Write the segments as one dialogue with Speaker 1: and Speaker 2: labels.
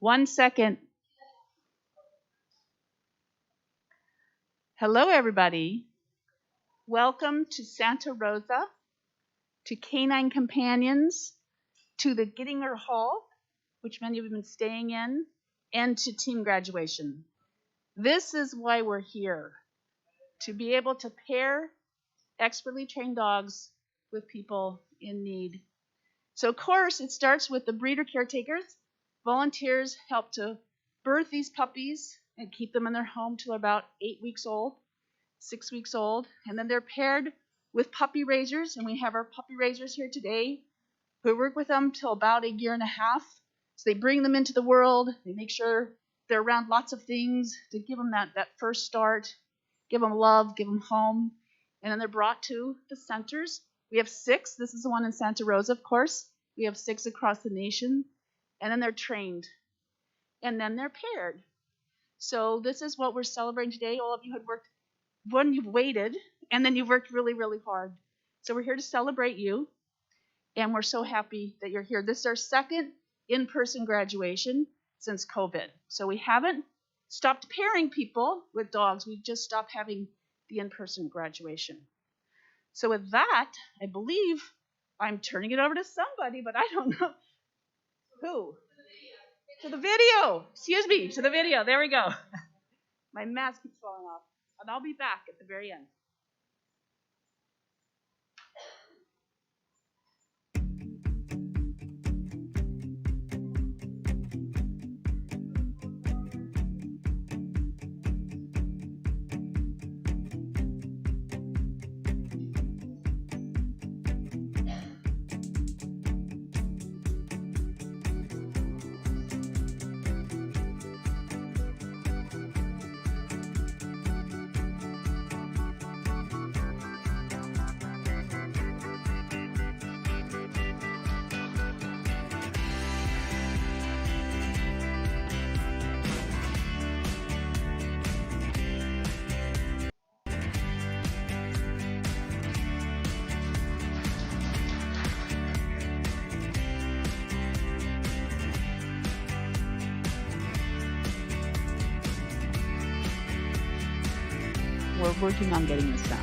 Speaker 1: 1 second. Hello, everybody. Welcome to Santa Rosa, to Canine Companions, to the Gettinger Hall, which many of you have been staying in, and to team graduation. This is why we're here, to be able to pair expertly trained dogs with people in need. So, of course, it starts with the breeder caretakers. Volunteers help to birth these puppies and keep them in their home till about 8 weeks old, 6 weeks old. And then they're paired with puppy raisers, and we have our puppy raisers here today who work with them till about 1.5 years. So they bring them into the world. They make sure they're around lots of things to give them that first start, give them love, give them home. And then they're brought to the centers. We have 6. This is the one in Santa Rosa, of course. We have 6 across the nation. And then they're trained. And then they're paired. So this is what we're celebrating today. All of you had worked, one, you've waited, and then you've worked really, really hard. So we're here to celebrate you. And we're so happy that you're here. This is our second in-person graduation since COVID. So we haven't stopped pairing people with dogs. We've just stopped having the in-person graduation. So with that, I believe I'm turning it over to somebody, but I don't know who. To the video. Excuse me, to the video. There we go. My mask keeps falling off. And I'll be back at the very end. We're working on getting this done.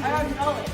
Speaker 1: I don't know it.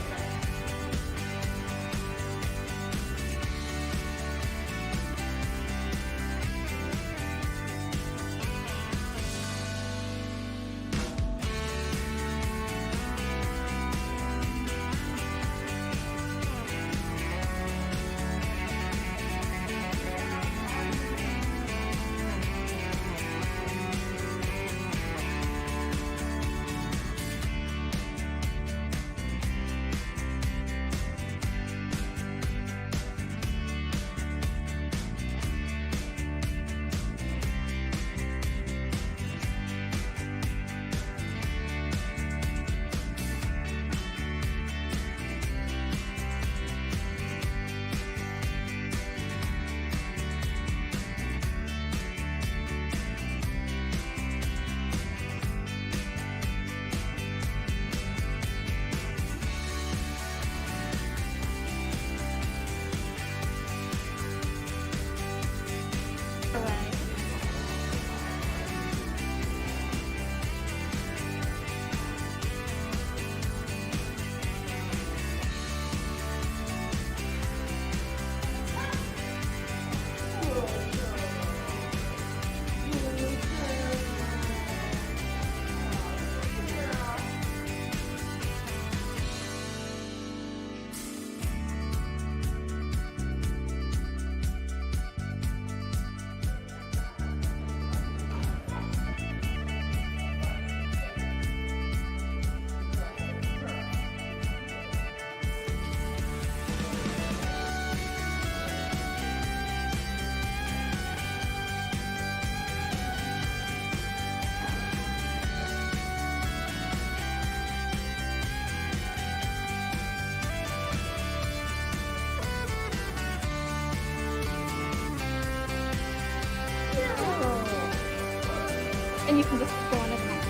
Speaker 2: And you can just go on as much.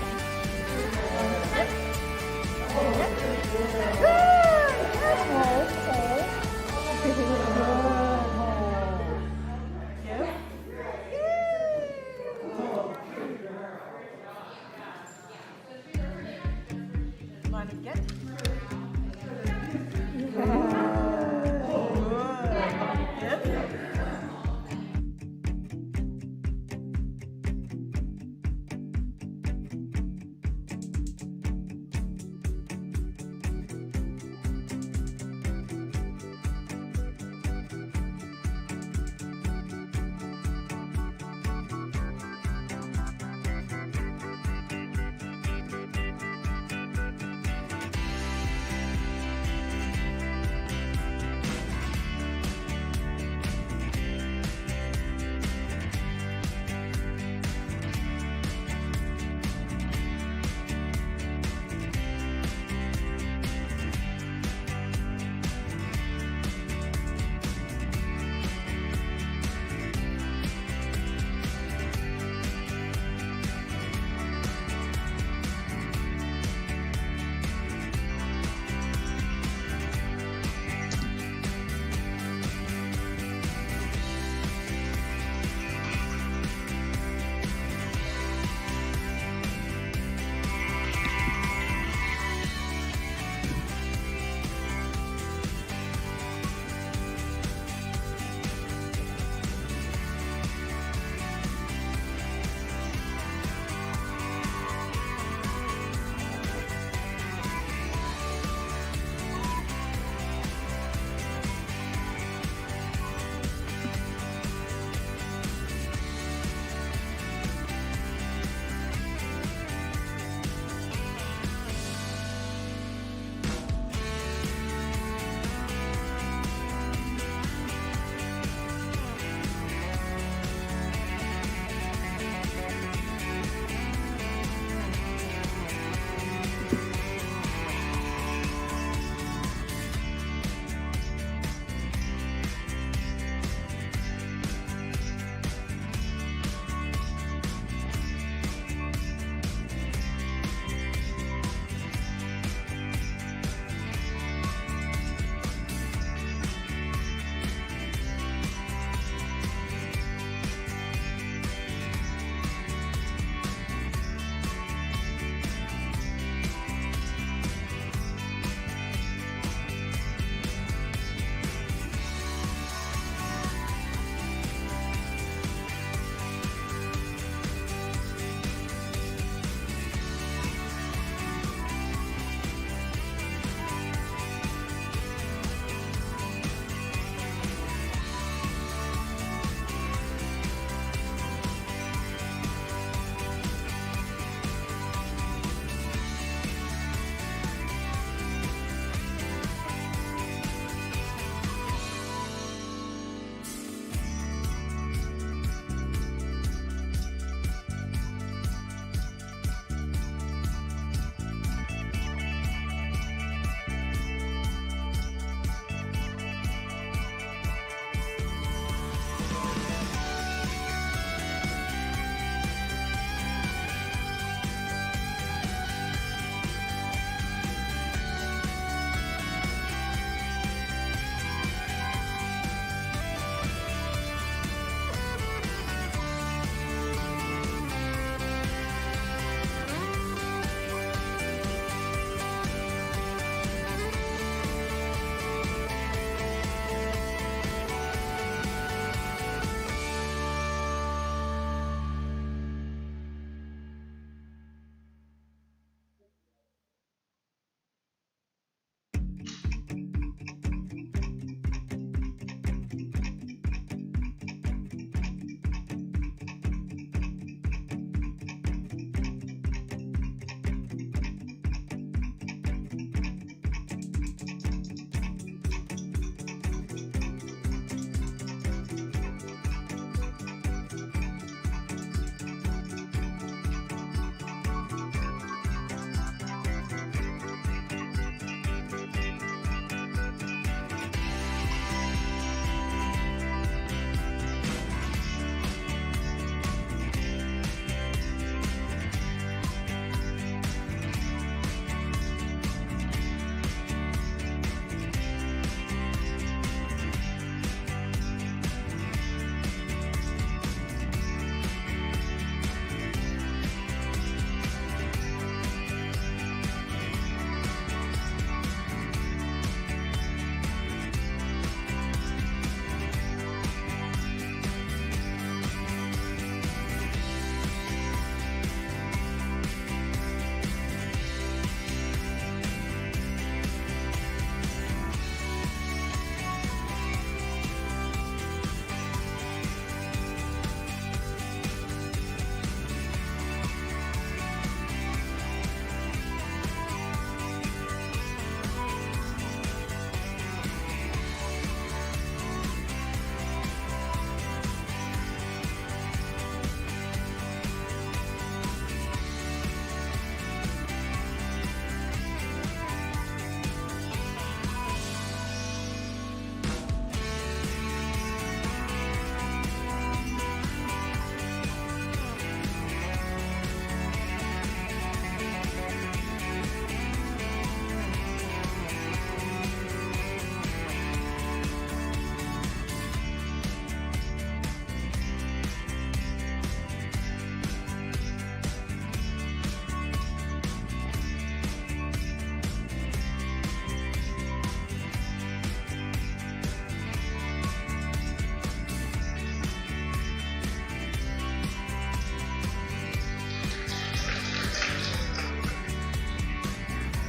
Speaker 3: Want to get?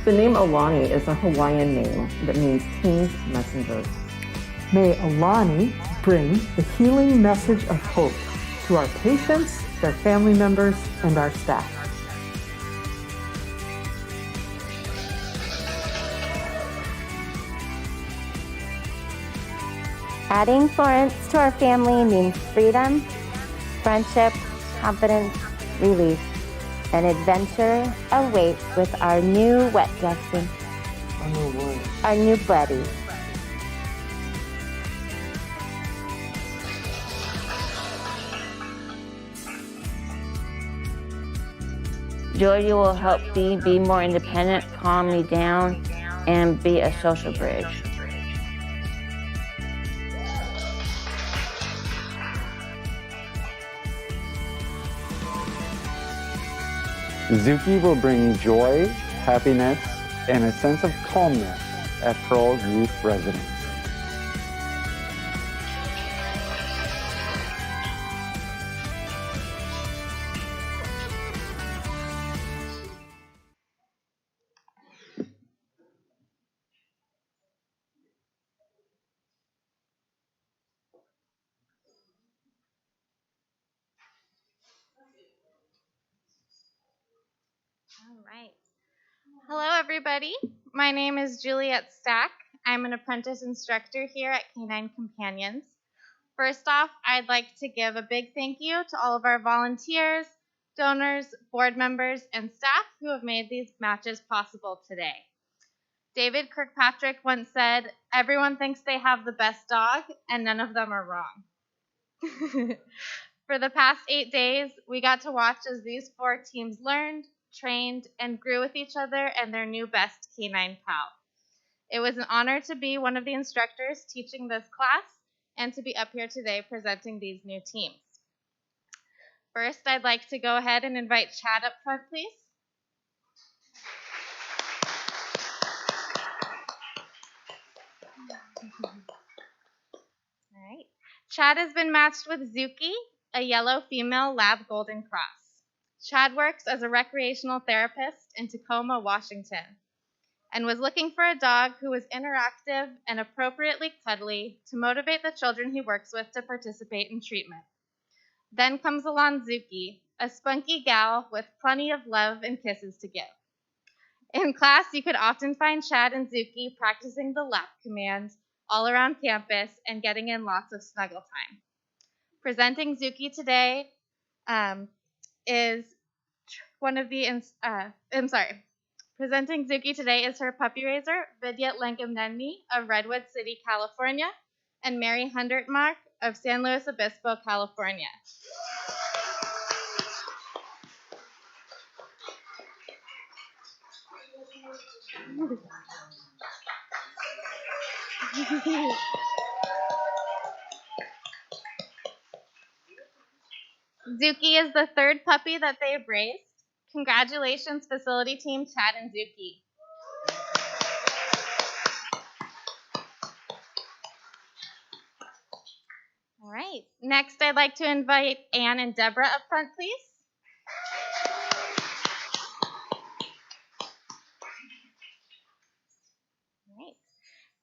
Speaker 2: The name Aulani is a Hawaiian name that means King's Messenger.
Speaker 4: May Aulani bring the healing message of hope to our patients, their family members, and our staff.
Speaker 5: Adding Florence to our family means freedom, friendship, confidence, relief, and adventure await with our new wet dressing, our new buddy. Georgia will help me be more independent, calm me down, and be a social bridge.
Speaker 6: Zuki will bring joy, happiness, and a sense of calmness at Pearl Youth Residence.
Speaker 7: All right. Hello, everybody. My name is Juliet Stack. I'm an apprentice instructor here at Canine Companions. First off, I'd like to give a big thank you to all of our volunteers, donors, board members, and staff who have made these matches possible today. David Kirkpatrick once said, "Everyone thinks they have the best dog, and none of them are wrong." For the past 8 days, we got to watch as these 4 teams learned, trained, and grew with each other and their new best canine pal. It was an honor to be one of the instructors teaching this class and to be up here today presenting these new teams. First, I'd like to go ahead and invite Chad up front, please. All right. Chad has been matched with Zuki, a yellow female lab golden cross. Chad works as a recreational therapist in Tacoma, Washington, and was looking for a dog who was interactive and appropriately cuddly to motivate the children he works with to participate in treatment. Then comes along Zuki, a spunky gal with plenty of love and kisses to give. In class, you could often find Chad and Zuki practicing the lap command all around campus and getting in lots of snuggle time. Presenting Zuki today is Presenting Zuki today is her puppy raiser, Vidya Lenkamneni of Redwood City, California, and Mary Hundertmark of San Luis Obispo, California. Zuki is the 3rd puppy that they've raised. Congratulations, facility team Chad and Zuki. All right, next I'd like to invite Anne and Deborah up front, please. All right.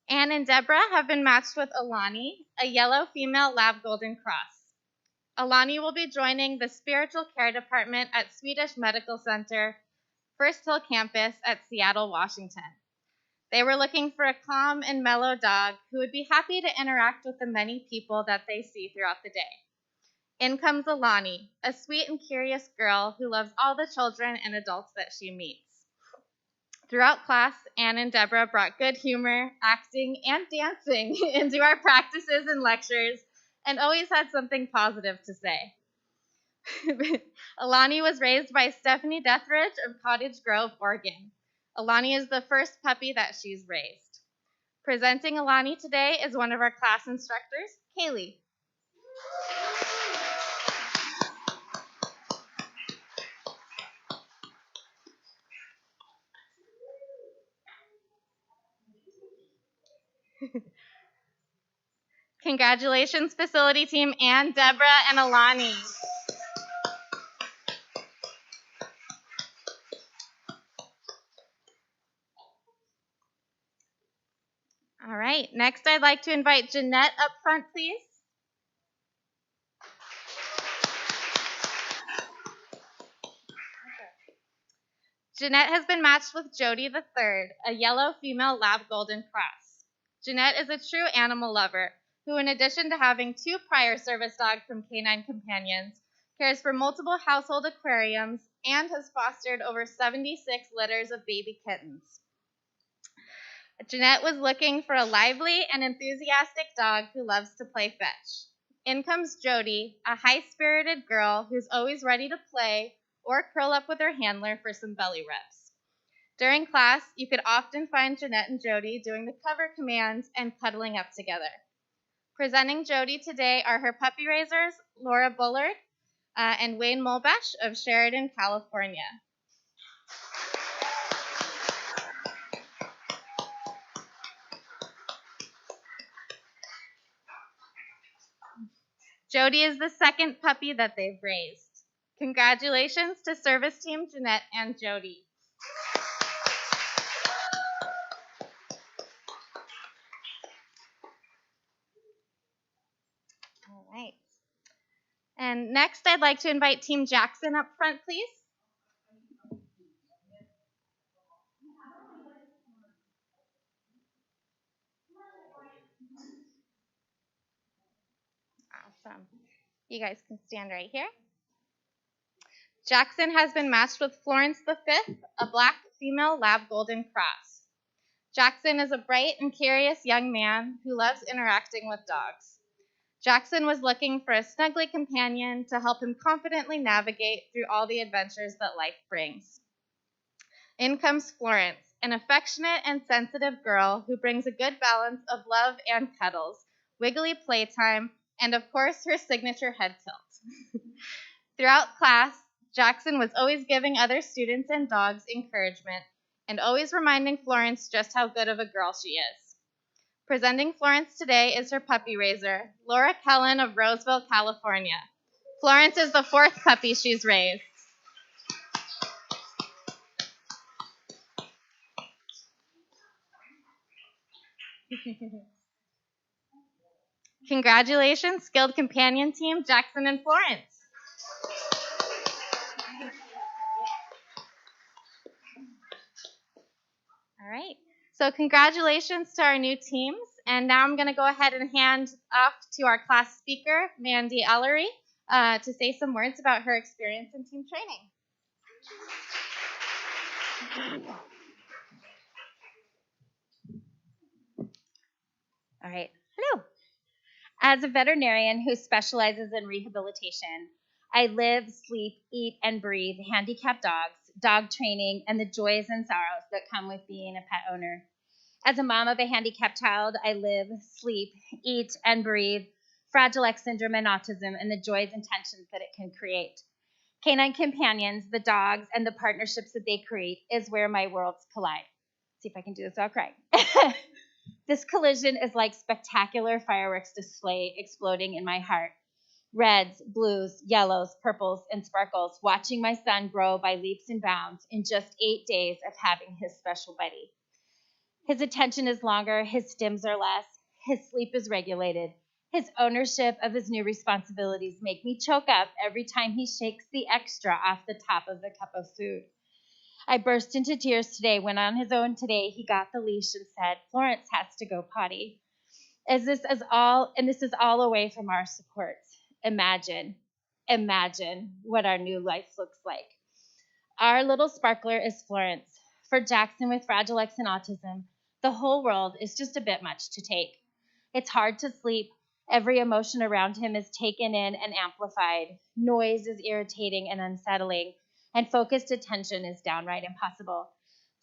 Speaker 7: Anne and Deborah have been matched with Aulani, a yellow female lab golden cross. Aulani will be joining the spiritual care department at Swedish Medical Center, First Hill campus at Seattle, Washington. They were looking for a calm and mellow dog who would be happy to interact with the many people that they see throughout the day. In comes Aulani, a sweet and curious girl who loves all the children and adults that she meets. Throughout class, Anne and Deborah brought good humor, acting, and dancing into our practices and lectures, and always had something positive to say. Aulani was raised by Stephanie Deatherage of Cottage Grove, Oregon. Aulani is the first puppy that she's raised. Presenting Aulani today is one of our class instructors, Kaylee. Congratulations, facility team Anne, Deborah, and Aulani. right, next I'd like to invite Jeanette up front, please. Jeanette has been matched with Jody the Third, a yellow female lab golden cross. Jeanette is a true animal lover who, in addition to having 2 prior service dogs from Canine Companions, cares for multiple household aquariums and has fostered over 76 litters of baby kittens. Jeanette was looking for a lively and enthusiastic dog who loves to play fetch. In comes Jody, a high-spirited girl who's always ready to play or curl up with her handler for some belly rubs. During class, you could often find Jeanette and Jody doing the cover commands and cuddling up together. Presenting Jody today are her puppy raisers, Laura Bullard and Wayne Mulbash of Sheridan, California. Jody is the second puppy that they've raised. Congratulations to service team Jeanette and Jody. All right. And next, I'd like to invite Team Jackson up front, please. Awesome. You guys can stand right here. Jackson has been matched with Florence the Fifth, a black female lab golden cross. Jackson is a bright and curious young man who loves interacting with dogs. Jackson was looking for a snuggly companion to help him confidently navigate through all the adventures that life brings. In comes Florence, an affectionate and sensitive girl who brings a good balance of love and cuddles, wiggly playtime, and of course her signature head tilt. Throughout class, Jackson was always giving other students and dogs encouragement and always reminding Florence just how good of a girl she is. Presenting Florence today is her puppy raiser, Laura Kellen of Roseville, California. Florence is the 4th puppy she's raised. Congratulations, skilled companion team, Jackson and Florence. All right, so congratulations to our new teams. And now I'm going to go ahead and hand off to our class speaker, Mandy Ellery, to say some words about her experience in team training.
Speaker 8: All right, hello. As a veterinarian who specializes in rehabilitation, I live, sleep, eat, and breathe handicapped dogs, dog training, and the joys and sorrows that come with being a pet owner. As a mom of a handicapped child, I live, sleep, eat, and breathe Fragile X syndrome and autism and the joys and tensions that it can create. Canine Companions, the dogs, and the partnerships that they create is where my worlds collide. See if I can do this without crying. This collision is like spectacular fireworks display exploding in my heart. Reds, blues, yellows, purples, and sparkles, watching my son grow by leaps and bounds in just 8 days of having his special buddy. His attention is longer, his stims are less, his sleep is regulated. His ownership of his new responsibilities make me choke up every time he shakes the extra off the top of the cup of food. I burst into tears today when on his own today he got the leash and said, Florence has to go potty. This is all away from our supports. Imagine what our new life looks like. Our little sparkler is Florence. For Jackson with Fragile X and autism, the whole world is just a bit much to take. It's hard to sleep. Every emotion around him is taken in and amplified. Noise is irritating and unsettling, and focused attention is downright impossible.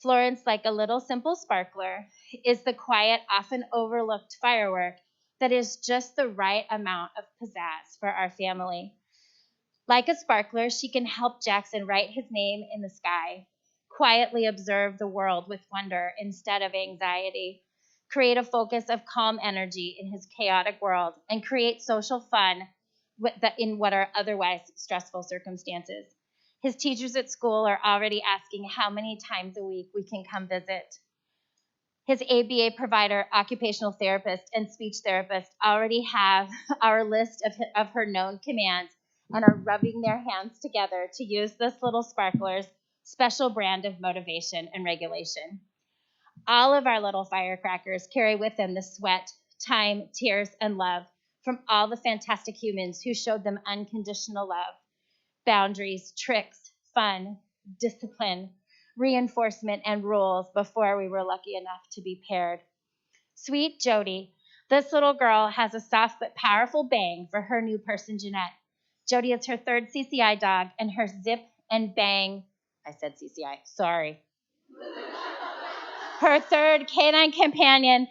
Speaker 8: Florence, like a little simple sparkler, is the quiet, often overlooked firework that is just the right amount of pizzazz for our family. Like a sparkler, she can help Jackson write his name in the sky, quietly observe the world with wonder instead of anxiety, create a focus of calm energy in his chaotic world, and create social fun in what are otherwise stressful circumstances. His teachers at school are already asking how many times a week we can come visit. His ABA provider, occupational therapist, and speech therapist already have our list of her known commands and are rubbing their hands together to use this little sparkler's special brand of motivation and regulation. All of our little firecrackers carry with them the sweat, time, tears, and love from all the fantastic humans who showed them unconditional love, boundaries, tricks, fun, discipline, reinforcement, and rules before we were lucky enough to be paired. Sweet Jody, this little girl has a soft but powerful bang for her new person, Jeanette. Jody is her third CCI dog, and her zip and bang, I said CCI, sorry. Her third canine companion,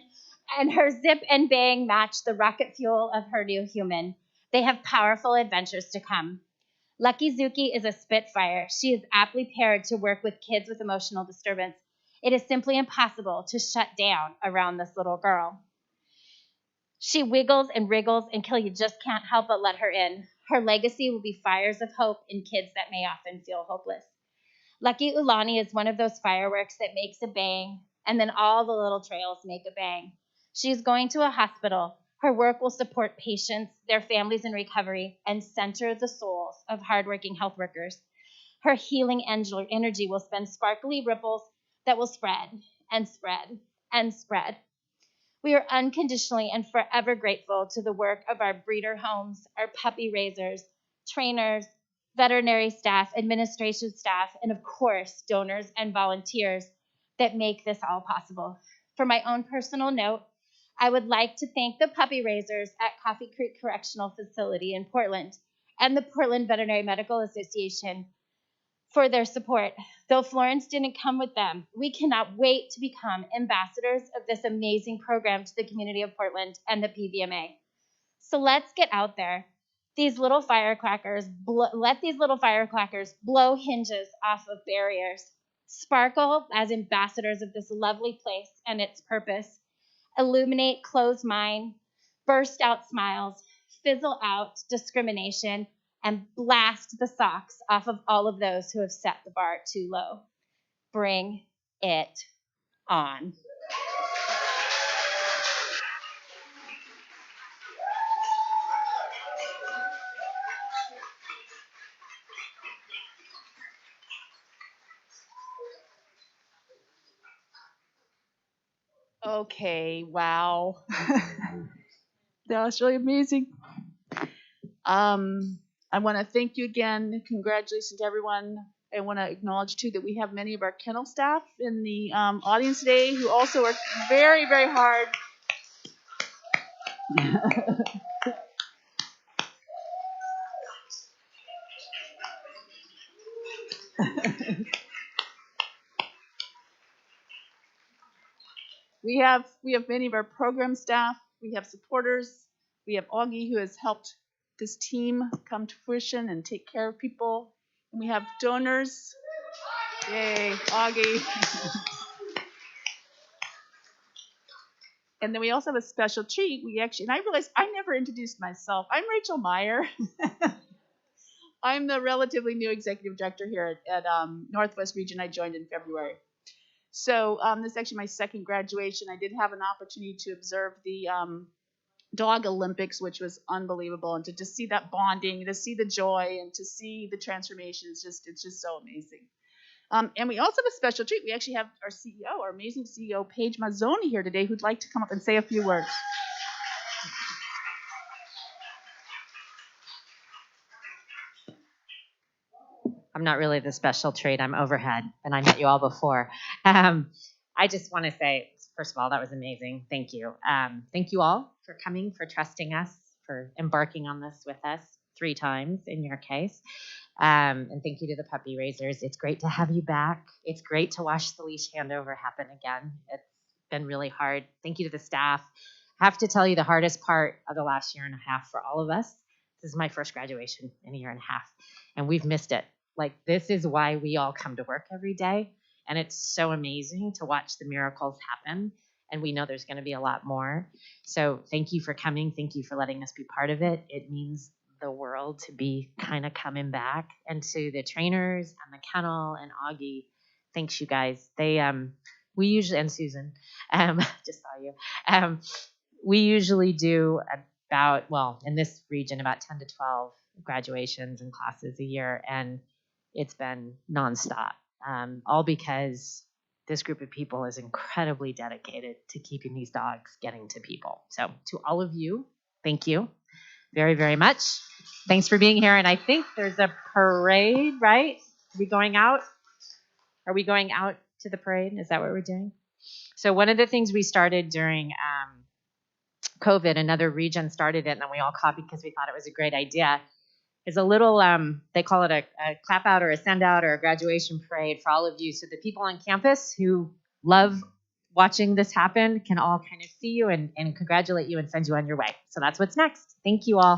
Speaker 8: and her zip and bang match the rocket fuel of her new human. They have powerful adventures to come. Lucky Zuki is a spitfire. She is aptly paired to work with kids with emotional disturbance. It is simply impossible to shut down around this little girl. She wiggles and wriggles until you just can't help but let her in. Her legacy will be fires of hope in kids that may often feel hopeless. Lucky Aulani is one of those fireworks that makes a bang, and then all the little trails make a bang. She is going to a hospital. Her work will support patients, their families in recovery, and center the souls of hardworking health workers. Her healing energy will spend sparkly ripples that will spread and spread and spread. We are unconditionally and forever grateful to the work of our breeder homes, our puppy raisers, trainers, veterinary staff, administration staff, and of course, donors and volunteers that make this all possible. For my own personal note, I would like to thank the puppy raisers at Coffee Creek Correctional Facility in Portland and the Portland Veterinary Medical Association for their support. Though Florence didn't come with them, we cannot wait to become ambassadors of this amazing program to the community of Portland and the PVMA. So let's get out there. Let these little firecrackers blow hinges off of barriers. Sparkle as ambassadors of this lovely place and its purpose. Illuminate closed mind, burst out smiles, fizzle out discrimination, and blast the socks off of all of those who have set the bar too low. Bring it on.
Speaker 1: Okay, wow. That was really amazing. I want to thank you again. Congratulations to everyone. I want to acknowledge, too, that we have many of our kennel staff in the audience today who also work very, very hard. We have many of our program staff. We have supporters. We have Augie, who has helped this team come to fruition and take care of people. And we have donors. Yay, Augie. And then we also have a special treat. And I realized I never introduced myself. I'm Rachel Meyer. I'm the relatively new executive director here at Northwest Region. I joined in February. So this is actually my second graduation. I did have an opportunity to observe the Dog Olympics, which was unbelievable, and to just see that bonding, to see the joy, and to see the transformation it's just so amazing. And we also have a special treat. We actually have our CEO, our amazing CEO, Paige Mazzoni, here today, who'd like to come up and say a few words.
Speaker 9: I'm not really the special treat. I'm overhead, and I met you all before. I just want to say, first of all, that was amazing. Thank you. Thank you all for coming, for trusting us, for embarking on this with us 3 times in your case. And thank you to the puppy raisers. It's great to have you back. It's great to watch the leash handover happen again. It's been really hard. Thank you to the staff. I have to tell you the hardest part of the last year and a half for all of us. This is my first graduation in a year and a half, and we've missed it. Like, this is why we all come to work every day, and it's so amazing to watch the miracles happen, and we know there's going to be a lot more. So thank you for coming. Thank you for letting us be part of it. It means the world to be kind of coming back. And to the trainers and the kennel and Augie, thanks, you guys. we usually, and Susan, just saw you. We usually do about, well, in this region, about 10 to 12 graduations and classes a year, and it's been nonstop, all because this group of people is incredibly dedicated to keeping these dogs getting to people. So to all of you, thank you very, very much. Thanks for being here. And I think there's a parade, right? Are we going out? Are we going out to the parade? Is that what we're doing? So one of the things we started during COVID, another region started it, and then we all copied because we thought it was a great idea, is a little, they call it a clap out or a send out or a graduation parade for all of you. So the people on campus who love watching this happen can all kind of see you and congratulate you and send you on your way. So that's what's next. Thank you all.